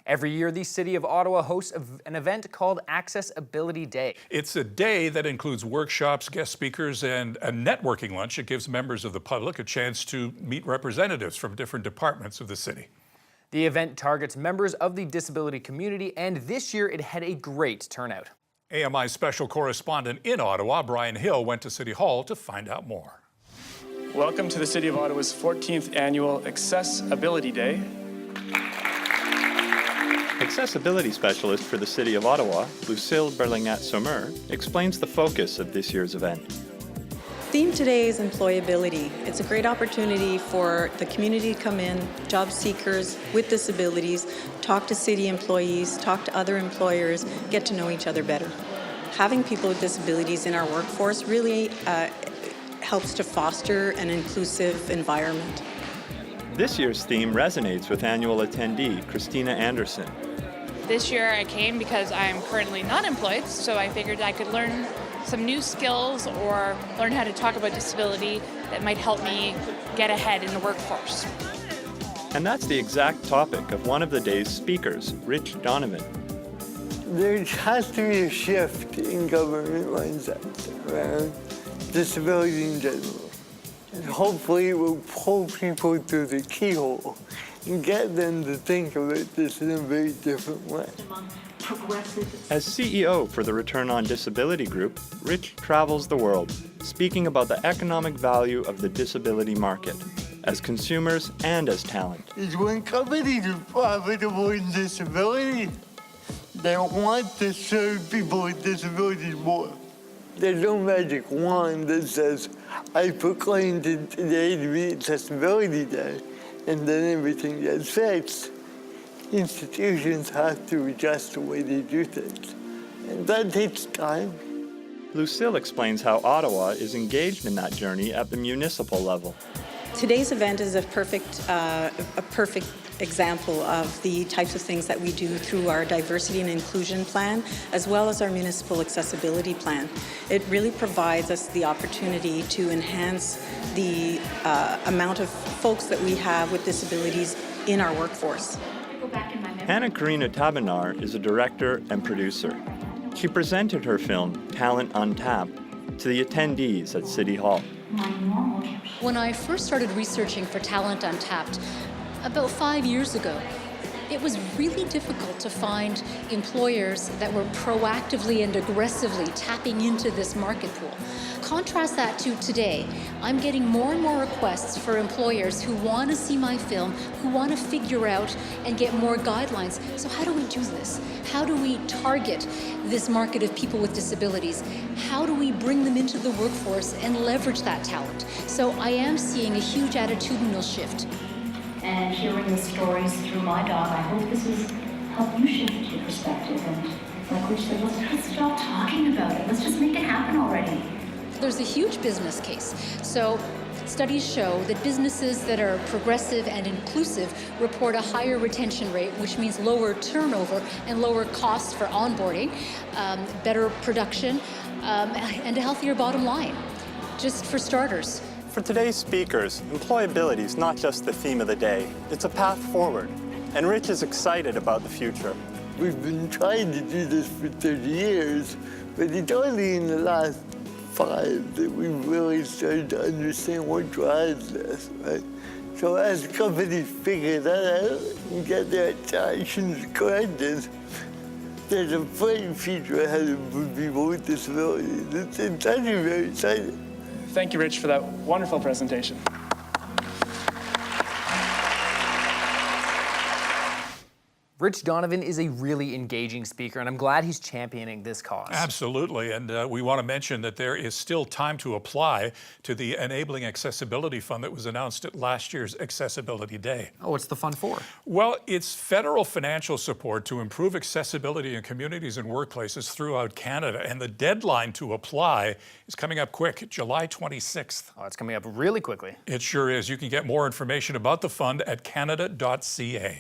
Every year, the City of Ottawa hosts an event called Accessibility Day. It's a day that includes workshops, guest speakers, and a networking lunch. It gives members of the public a chance to meet representatives from different departments of the city. The event targets members of the disability community, and this year it had a great turnout. AMI special correspondent in Ottawa, Brian Hill, went to City Hall to find out more. Welcome to the City of Ottawa's 14th annual Accessibility Day. Accessibility specialist for the City of Ottawa, Lucille Berlinguette-Saumure, explains the focus of this year's event. Theme today is employability. It's a great opportunity for the community to come in, job seekers with disabilities, talk to city employees, talk to other employers, get to know each other better. Having people with disabilities in our workforce really helps to foster an inclusive environment. This year's theme resonates with annual attendee Christina Anderson. This year I came because I'm currently not employed, so I figured I could learn some new skills or learn how to talk about disability that might help me get ahead in the workforce. And that's the exact topic of one of the day's speakers, Rich Donovan. There has to be a shift in government mindset around disability in general. And hopefully it will pull people through the keyhole and get them to think about this in a very different way. As CEO for the Return on Disability Group, Rich travels the world, speaking about the economic value of the disability market, as consumers and as talent. Is when companies are profitable in disability, they want to serve people with disabilities more. There's no magic wand that says, I proclaim today to be Accessibility Day, and then everything gets fixed. Institutions have to adjust the way they do things, and that takes time. Lucille explains how Ottawa is engaged in that journey at the municipal level. Today's event is a perfect example of the types of things that we do through our diversity and inclusion plan, as well as our municipal accessibility plan. It really provides us the opportunity to enhance the amount of folks that we have with disabilities in our workforce. Anna-Karina Tabunar is a director and producer. She presented her film, Talent Untapped, to the attendees at City Hall. When I first started researching for Talent Untapped, about 5 years ago, it was really difficult to find employers that were proactively and aggressively tapping into this market pool. Contrast that to today. I'm getting more and more requests for employers who want to see my film, who want to figure out and get more guidelines. So how do we do this? How do we target this market of people with disabilities? How do we bring them into the workforce and leverage that talent? So I am seeing a huge attitudinal shift. And hearing the stories through my dog, I hope this has helped you shift your perspective. And like Rich said, let's stop talking about it. Let's just make it happen already. There's a huge business case. So studies show that businesses that are progressive and inclusive report a higher retention rate, which means lower turnover and lower costs for onboarding, better production, and a healthier bottom line. Just for starters. For today's speakers, employability is not just the theme of the day, it's a path forward. And Rich is excited about the future. We've been trying to do this for 30 years, but it's only in the last 5 that we really started to understand what drives this, right? So as companies figure that out and get their actions corrected, there's a bright future ahead of people with disabilities. It's actually very exciting. Thank you, Rich, for that wonderful presentation. Rich Donovan is a really engaging speaker, and I'm glad he's championing this cause. Absolutely, and we want to mention that there is still time to apply to the Enabling Accessibility Fund that was announced at last year's Accessibility Day. Oh, what's the fund for? Well, it's federal financial support to improve accessibility in communities and workplaces throughout Canada, and the deadline to apply is coming up quick, July 26th. Oh, it's coming up really quickly. It sure is. You can get more information about the fund at Canada.ca.